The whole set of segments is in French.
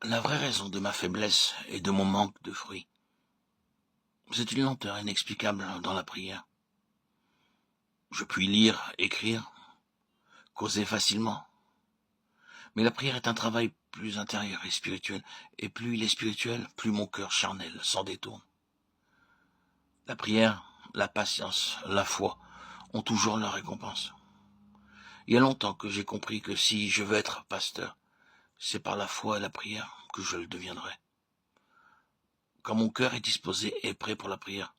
La vraie raison de ma faiblesse et de mon manque de fruits, c'est une lenteur inexplicable dans la prière. Je puis lire, écrire, causer facilement, mais la prière est un travail plus intérieur et spirituel, et plus il est spirituel, plus mon cœur charnel s'en détourne. La prière, la patience, la foi ont toujours leur récompense. Il y a longtemps que j'ai compris que si je veux être pasteur, c'est par la foi et la prière que je le deviendrai. Quand mon cœur est disposé et prêt pour la prière,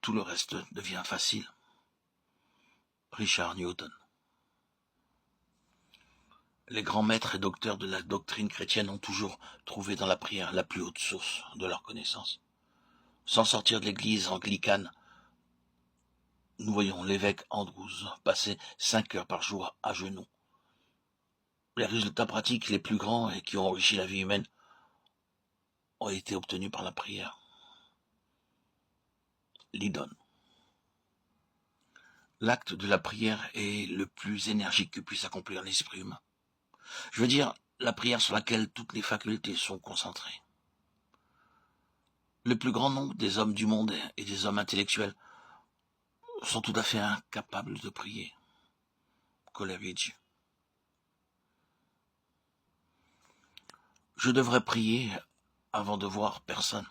tout le reste devient facile. Richard Newton. Les grands maîtres et docteurs de la doctrine chrétienne ont toujours trouvé dans la prière la plus haute source de leur connaissance. Sans sortir de l'église anglicane, nous voyons l'évêque Andrews passer 5 heures par jour à genoux. Les résultats pratiques les plus grands et qui ont enrichi la vie humaine ont été obtenus par la prière. Lidon. L'acte de la prière est le plus énergique que puisse accomplir l'esprit humain. Je veux dire, la prière sur laquelle toutes les facultés sont concentrées. Le plus grand nombre des hommes du monde et des hommes intellectuels sont tout à fait incapables de prier. Coleridge. Je devrais prier avant de voir personne.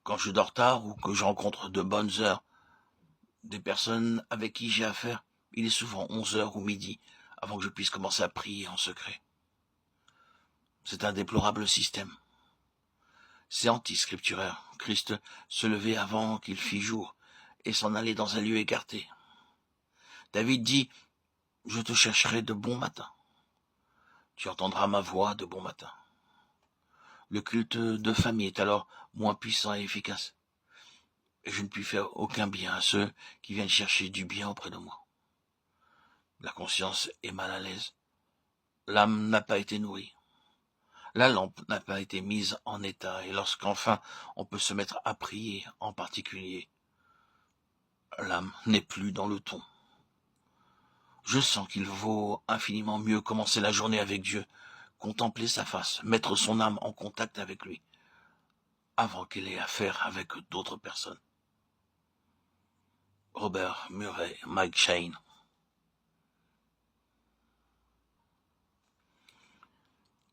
Quand je dors tard ou que je rencontre de bonnes heures des personnes avec qui j'ai affaire, il est souvent 11 heures ou midi avant que je puisse commencer à prier en secret. C'est un déplorable système. C'est anti-scripturaire. Christ se levait avant qu'il fît jour et s'en allait dans un lieu écarté. David dit « Je te chercherai de bon matin. Tu entendras ma voix de bon matin. » Le culte de famille est alors moins puissant et efficace. Et je ne puis faire aucun bien à ceux qui viennent chercher du bien auprès de moi. La conscience est mal à l'aise. L'âme n'a pas été nourrie. La lampe n'a pas été mise en état, et lorsqu'enfin on peut se mettre à prier en particulier, l'âme n'est plus dans le ton. Je sens qu'il vaut infiniment mieux commencer la journée avec Dieu, contempler sa face, mettre son âme en contact avec lui, avant qu'elle ait affaire avec d'autres personnes. Robert Murray McCheyne.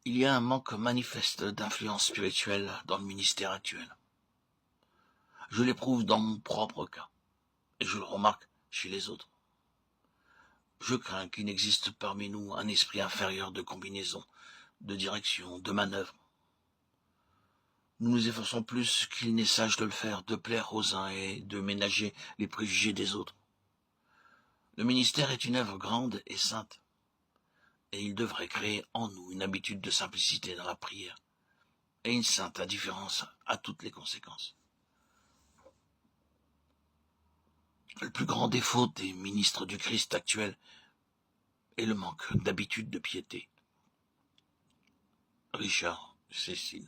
Il y a un manque manifeste d'influence spirituelle dans le ministère actuel. Je l'éprouve dans mon propre cas, et je le remarque chez les autres. Je crains qu'il n'existe parmi nous un esprit inférieur de combinaison, de direction, de manœuvre. Nous nous efforçons plus qu'il n'est sage de le faire, de plaire aux uns et de ménager les préjugés des autres. Le ministère est une œuvre grande et sainte, et il devrait créer en nous une habitude de simplicité dans la prière, et une sainte indifférence à toutes les conséquences. Le plus grand défaut des ministres du Christ actuels est le manque d'habitude de piété. Richard Cécile.